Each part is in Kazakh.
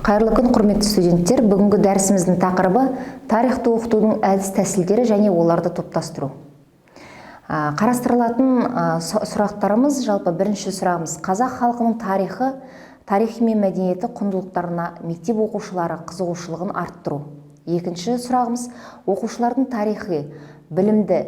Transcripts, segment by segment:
Қайырлы күн, құрметті студенттер. Бүгінгі дәрісіміздің тақырыбы тарихты оқытудың әдіс тәсілдері және оларды топтастыру. Қарастырылатын сұрақтарымыз, жалпы бірінші сұрағымыз: қазақ халқының тарихы мен мәдениеті құндылықтарына мектеп оқушылары қызығушылығын арттыру. Екінші сұрағымыз: оқушылардың тарихи білімді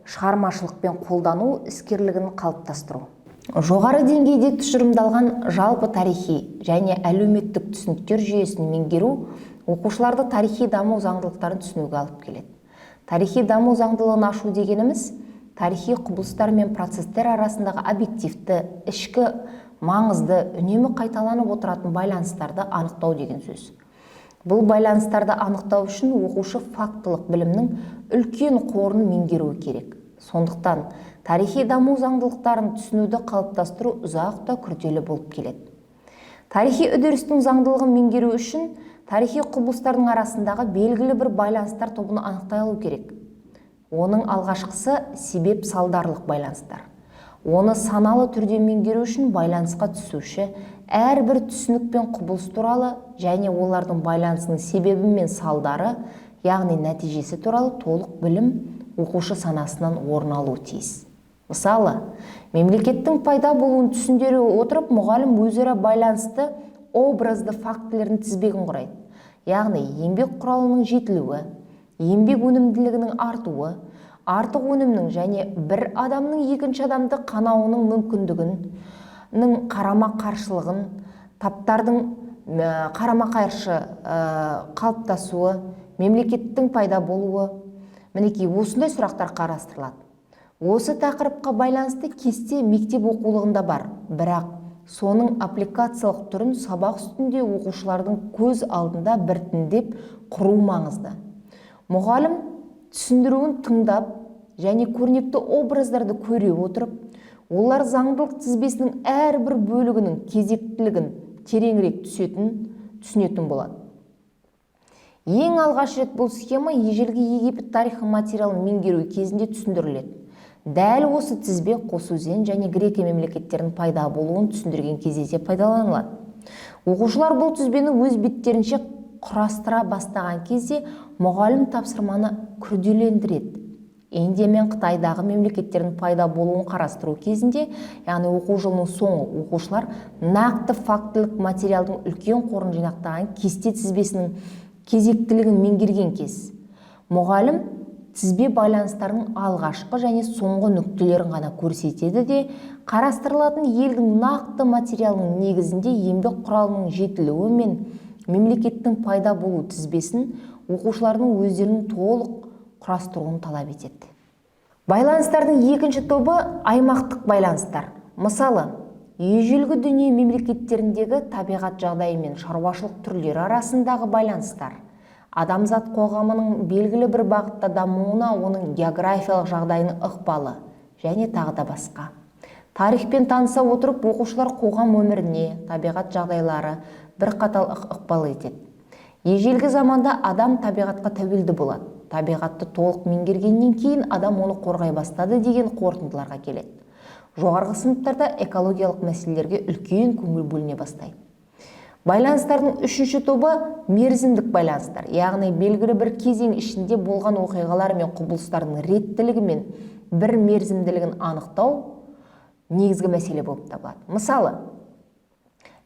шығармашылықпен қолдану іскерлігін қалыптастыру. Жоғары деңгейде тұжырымдалған жалпы тарихи және әлеуметтік түсініктер жүйесін меңгеру оқушыларды тарихи даму заңдылықтарын түсінуге алып келеді. Тарихи даму заңдылығын ашу дегеніміз тарихи құбылыстар мен процестер арасындағы объективті, ішкі, маңызды, үнемі қайталанып отыратын байланыстарды анықтау деген сөз. Бұл байланыстарды анықтау үшін оқушы фактылық білімнің үлкен қорын меңгеруі керек. Сондықтан тарихи даму заңдылықтарын түсінуді қалыптастыру ұзақта күрделі болып келеді. Тарихи үдерістің заңдылығын меңгеру үшін тарихи құбылыстардың арасындағы белгілі бір байланыстар тобын анықтай алу керек. Оның алғашқысы себеп-салдарлық байланыстар. Оны саналы түрде меңгеру үшін байланысқа түсуші әрбір түсінік пен құбылыс туралы және олардың байланысының себебі мен салдары, яғни нәтижесі туралы толық білім оқушы санасынан орын алуы тиіс. Мысалы, мемлекеттің пайда болуын түсіндіре отырып, мұғалім өзара байланысты образды фактілердің тізбегін құрайды. Яғни, еңбек құралының жетілуі, еңбек өнімділігінің артуы, артық өнімнің және бір адамның екінші адамды қанауының мүмкіндігінің қарама-қарсылығын, таптардың қарама-қайшы қалыптасуы, мемлекеттің пайда болуы. Мінекей, осындай сұрақтар қарастырылады. Осы тақырыпқа байланысты кесте мектеп оқулығында бар, бірақ соның аппликациялық түрін сабақ үстінде оқушылардың көз алдында біртіндеп құру маңызды. Мұғалім түсіндіруін тыңдап және көрнекті образдарды көре отырып, олар заңдылық тізбесінің әрбір бөлігінің кезектілігін тереңірек түсінетін болады. Ең алғаш рет бұл схема ежелгі Египет тарихы материалын меңгеру кезінде түсіндіріледі. Дәл осы тізбе қос өзен және Грекия мемлекеттерінің пайда болуын түсіндірген кезде пайдаланылады. Оқушылар бұл тізбені өз беттерінше құрастыра бастаған кезде мұғалім тапсырманы күрделендіреді. Индия мен Қытайдағы мемлекеттердің пайда болуын қарастыру кезінде, яғни оқу жылының соңы, оқушылар нақты фактілік материалдың үлкен қорын жинақтаған кесте тізбесінің кезектілігін меңгерген кез. Мұғалім тізбе байланыстарының алғашқы және соңғы нүктелерін ғана көрсетеді де, қарастырылатын елдің нақты материалының негізінде еңбек құралының жетілуі мен мемлекеттің пайда болу тізбесін оқушылардың өздерінің толық құрастыруын талап етеді. Байланыстардың екінші тобы аймақтық байланыстар. Мысалы, ежелгі дүние мемлекеттеріндегі табиғат жағдайы мен шаруашылық түрлері арасындағы байланыстар, адамзат қоғамының белгілі бір бағытта дамуына оның географиялық жағдайының ықпалы және тағы да басқа. Тарихпен таныса отырып, оқушылар қоғам өміріне, табиғат жағдайлары бірқатар ықпал етеді. Ежелгі заманда адам табиғатқа тәуелді болады. Табиғатты толық меңгергеннен кейін адам оны қорғай бастады деген қорытындыларға келеді. Жоғарғы сыныптарда экологиялық мәселелерге үлкен көңіл бөліне бастайды. Байланыстардың үшінші тобы мерзімдік байланыстар, яғни белгілі бір кезең ішінде болған оқиғалар мен құбылыстардың реттілігі мен бір мерзімділігін анықтау негізгі мәселе болып табылады. Мысалы,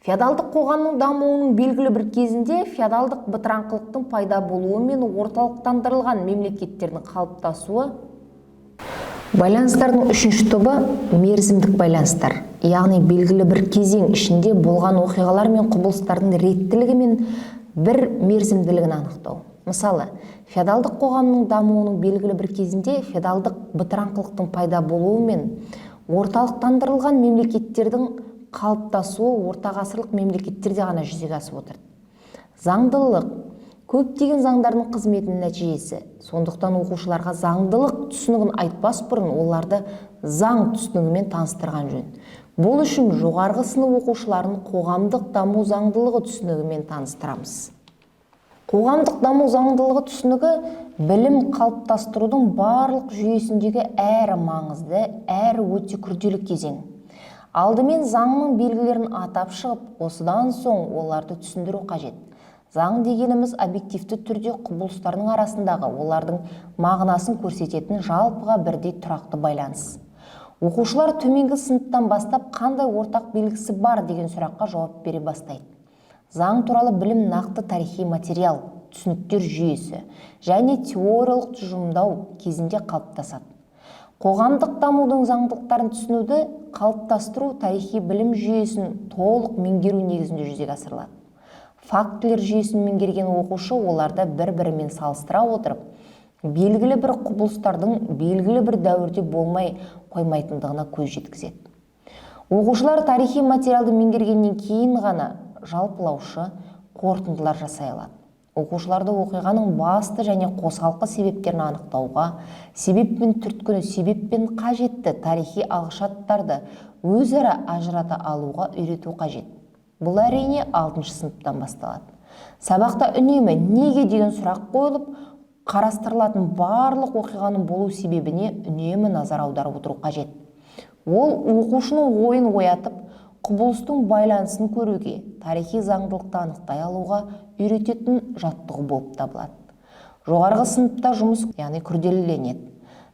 феодалдық қоғамның дамуының белгілі бір кезінде феодалдық бытыраңқылықтың пайда болуы мен орталықтандырылған мемлекеттердің қалыптасуы. Байланыстардың үшінші тобы мерзімдік байланыстар, яғни белгілі бір кезең ішінде болған оқиғалар мен құбылыстардың реттілігі мен бір мерзімділігін анықтау. Мысалы, феодалдық қоғамның дамуының белгілі бір кезінде феодалдық бытыраңқылықтың пайда болуы мен орталықтандырылған мемлекеттердің қалыптасуы ортағасырлық мемлекеттерде ғана жүзеге асып отырды. Заңдылық көптеген заңдардың қызметінің нәтижесі. Сондықтан оқушыларға заңдылық түсінігін айтпас бұрын оларды заң түсінігімен таныстырған жөн. Бұл үшін жоғарғы сынып оқушыларын қоғамдық даму заңдылығы түсінігімен таныстырамыз. Қоғамдық даму заңдылығы түсінігі білім қалыптастырудың барлық жүйесіндегі әрі маңызды, әрі өте күрделі кезең. Алдымен заңның белгілерін атап шығып, осыдан соң оларды түсіндіру қажет. Заң дегеніміз объективті түрде құбылыстардың арасындағы олардың мағынасын көрсететін жалпыға бірдей тұрақты байланыс. Оқушылар төменгі сыныптан бастап қандай ортақ белгісі бар деген сұраққа жауап бере бастайды. Заң туралы білім нақты тарихи материал, түсініктер жүйесі және теориялық тұжырымдау кезінде қалыптасады. Қоғамдық дамудың заңдылықтарын түсінуді қалыптастыру тарихи білім жүйесін толық меңгеру негізінде жүзеге асырылады. Фактілер жүйесін меңгерген оқушы оларды бір-бірімен салыстыра отырып, белгілі бір құбылыстардың белгілі бір дәуірде болмай қоймайтындығына көз жеткізеді. Оқушылар тарихи материалды меңгергеннен кейін ғана жалпылаушы қорытындылар жасай алады. Оқушыларды оқиғаның басты және қосалқы себептерін анықтауға, себеп пен түрткіні, себеп пен қажетті тарихи алғышарттарды өзара ажырата алуға үйрету қажет. Бұл әрине 6 сыныптан басталады. Сабақта үнемі неге деген сұрақ қойылып, қарастырылатын барлық оқиғаның болу себебіне үнемі назар аударып отыру қажет. Ол оқушының ойын оятып, құбылыстың байланысын көруге, тарихи заңдылықты анықтай алуға үйрететін жаттығу болып табылады. Жоғарғы сыныпта жұмыс яғни күрделіленеді.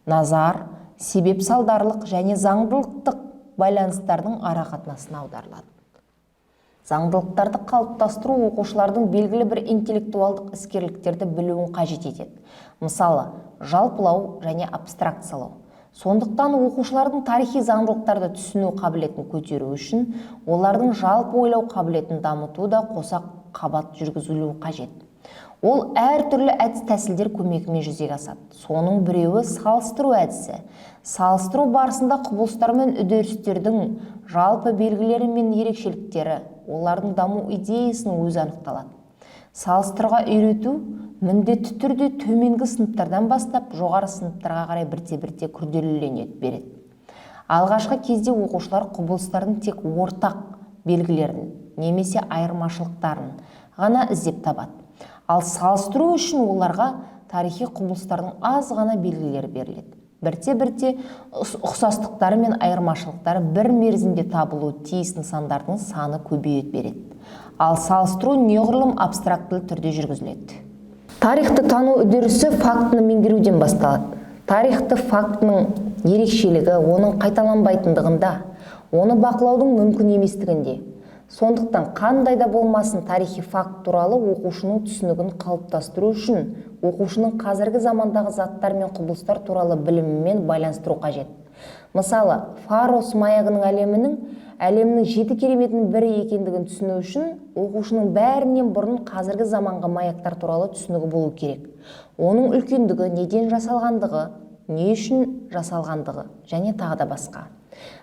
Назар, себеп салдарлық және заңдылықтық байланыстардың арақатынасына аударылады. Заңдылықтарды қалыптастыру оқушылардың белгілі бір интеллектуалдық іскерліктерді білуін қажет етеді. Мысалы, жалпылау және абстракциялау. Сондықтан оқушылардың тарихи заңдылықтарды түсіну қабілетін көтеру үшін олардың жалпы ойлау қабілетін дамыту да қоса қабат жүргізілуі қажет. Ол әртүрлі әдіс-тәсілдер көмегімен жүзеге асады. Соның біреуі салыстыру әдісі. Салыстыру барысында құбылыстар мен үдерістердің жалпы белгілері мен ерекшеліктері, олардың даму идеясының өзі анықталады. Салыстыруға үйрету міндетті түрде төменгі сыныптардан бастап жоғары сыныптарға қарай бірте-бірте күрделіленеді береді. Алғашқы кезде оқушылар құбылыстардың тек ортақ белгілерін немесе айырмашылықтарын ғана іздеп табады. Ал салыстыру үшін оларға тарихи құбылыстардың аз ғана белгілері беріледі. Бірте-бірте ұқсастықтары мен айырмашылықтары бір мерзімде табылуы тиіс нысандардың саны көбейе береді. Ал салыстыру неғұрлым абстрактілі түрде жүргізіледі. Тарихты тану үдерісі фактіні меңгеруден басталады. Тарихты фактінің ерекшелігі оның қайталанбайтындығында, оны бақылаудың мүмкін еместігінде. Сондықтан қандай да болмасын тарихи факт туралы оқушының түсінігін қалыптастыру үшін оқушының қазіргі замандағы заттар мен құбылыстар туралы білімімен байланыстыру қажет. Мысалы, Фарос маягының әлемнің 7 кереметінің бірі екендігін түсіну үшін оқушының бәрінен бұрын қазіргі заманғы маяктар туралы түсінігі болу керек. Оның үлкендігі, неден жасалғандығы, не үшін жасалғандығы және тағы да басқа.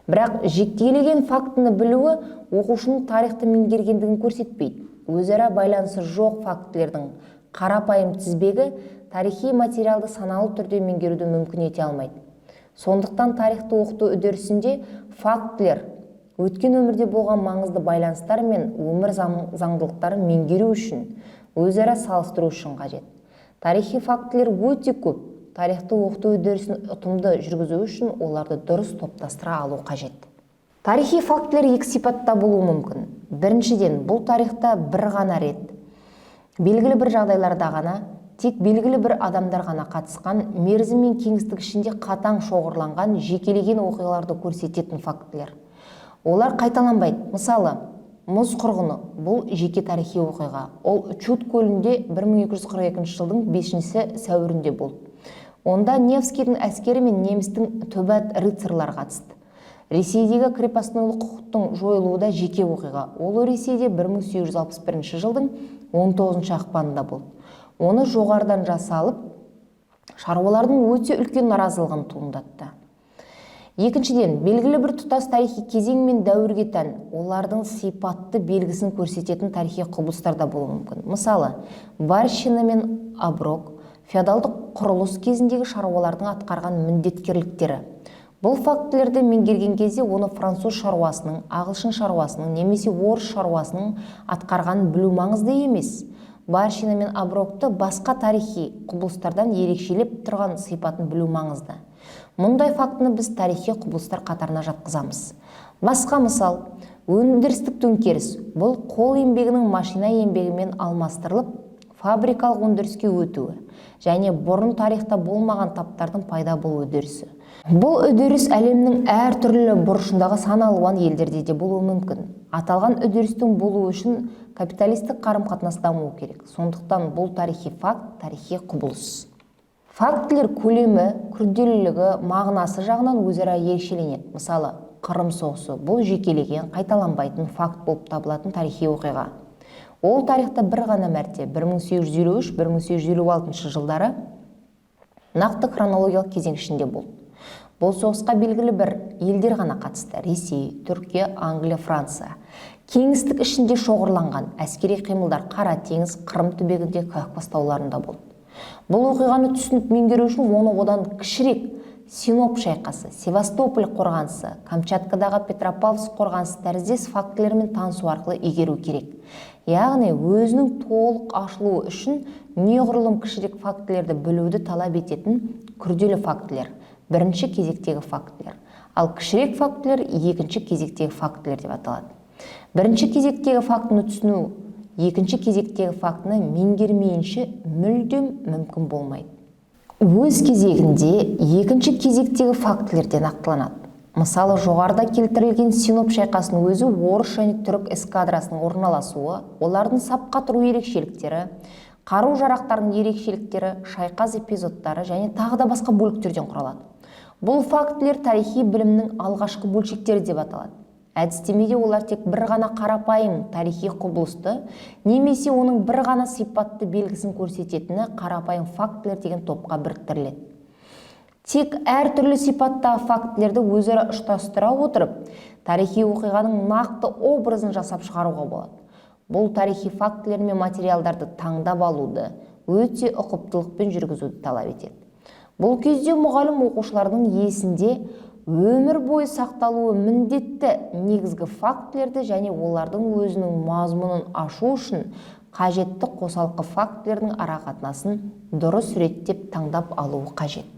Бірақ жекелеген фактіні білуі оқушының тарихты меңгергендігін көрсетпейді. Өзара байланысы жоқ фактілердің қарапайым тізбегі тарихи материалды саналы түрде меңгеруді мүмкін ете алмайды. Сондықтан тарихты оқыту үдерісінде фактілер өткен өмірде болған маңызды байланыстар мен өмір заңдылықтарын меңгеру үшін, өзара салыстыру үшін қажет. Тарихи фактілер өте көп. Тарихты оқыту үдерісін ұтымды жүргізу үшін оларды дұрыс топтастыра алу қажет. Тарихи фактілер екі сипатта болуы мүмкін. Біріншіден, бұл тарихта бір ғана рет, белгілі бір жағдайларда ғана, тек белгілі бір адамдар ғана қатысқан, мерзім мен кеңістік ішінде қатаң шоғырланған, жекелеген оқиғаларды көрсететін фактілер. Олар қайталанбайды. Мысалы, мұз қырғыны бұл жеке тарихи оқиға. Ол Чуд көлінде 1242 жылдың 5 сәуірінде болды. Онда Невскийдің әскері мен немістің төбәт рыцарлар қатысты. Ресейдегі крепостнойлық құқықтың жойылуы да жеке оқиға. Ол Ресейде 1861 жылдың 19 ақпанында болды. Оны жоғарыдан жасалып, шаруалардың өте үлкен наразылығын туындатты. Екіншіден, белгілі бір тұтас тарихи кезең мен дәуірге тән, олардың сипатты белгісін көрсететін тарихи құбылыстар да болуы мүмкін. Мысалы, Варщина мен Оброк феодалдық құрылыс кезіндегі шаруалардың атқарған міндеткерліктері. Бұл фактілерді меңгерген кезде оны француз шаруасының, ағылшын шаруасының немесе орыс шаруасының атқарғанын білу маңызды емес. Варщина мен Оброкты басқа тарихи құбылыстардан ерекшелеп тұрған сипатын білу маңызды. Мұндай фактіні біз тарихи құбылыстар қатарына жатқызамыз. Басқа мысал, Өндірістік төңкеріс бұл қол еңбегінің машина еңбегімен алмастырылып, фабрикалық өндіріске өтуі және бұрын тарихта болмаған таптардың пайда болу үдерісі. Бұл үдеріс әлемнің әртүрлі бұрышындағы сан алуан елдерде де болуы мүмкін. Аталған үдерістің болуы үшін капиталистік қарым-қатынас дамуы керек. Сондықтан бұл тарихи факт, тарихи құбылыс. Фактілер көлемі, күрделілігі, мағынасы жағынан өзара ерекшеленеді. Мысалы, Қырым соғысы бұл жекелеген, қайталанбайтын факт болып табылатын тарихи оқиға. Ол тарихта бір ғана мәрте 1853-1856 жылдары нақты хронологиялық кезең ішінде болды. Бұл соғысқа белгілі бір елдер ғана қатысты: Ресей, Түркия, Англия, Франция. Кеңістік ішінде шоғырланған әскери қимылдар Қара теңіз, Қырым түбегінде, Кавказ тауларында болды. Бұл оқиғаны түсініп меңгеру үшін оны одан кішірек Синоп шайқасы, Севастополь қорғанысы, Камчаткадағы Петропавловск қорғанысы тәріздес фактілермен танысу арқылы игеру керек. Яғни өзінің толық ашылуы үшін неғұрлым кішірек фактілерді білуді талап ететін күрделі фактілер бірінші кезектегі фактілер, ал кішірек фактілер екінші кезектегі фактілер деп аталады. Бірінші кезектегі фактіні түсіну екінші кезектегі фактіні меңгермейінше мүлдем мүмкін болмайды. Өз кезегінде екінші кезектегі фактілерден нақтыланады. Мысалы, жоғарыда келтірілген Синоп шайқасының өзі орыс және түрік эскадрасының орналасуы, олардың сапқа тұру ерекшеліктері, қару-жарақтардың ерекшеліктері, шайқас эпизодтары және тағы да басқа бөліктерден құралады. Бұл фактілер тарихи білімнің алғашқы бөлшектері деп аталады. Әдістемеде олар тек бір ғана қарапайым тарихи құбылысты немесе оның бір ғана сипатты белгісін көрсететіні қарапайым фактілер деген топқа біріктіріледі. Тек әртүрлі сипаттағы фактілерді өзара ұштастыра отырып, тарихи оқиғаның нақты образын жасап шығаруға болады. Бұл тарихи фактілер мен материалдарды таңдап алуды, өте ұқыптылықпен жүргізуді талап етеді. Бұл кезде мұғалім оқушылардың есінде өмір бойы сақталуы міндетті негізгі фактілерді және олардың өзінің мазмұнын ашу үшін қажетті қосалқы фактілердің арақатынасын дұрыс реттеп таңдап алуы қажет.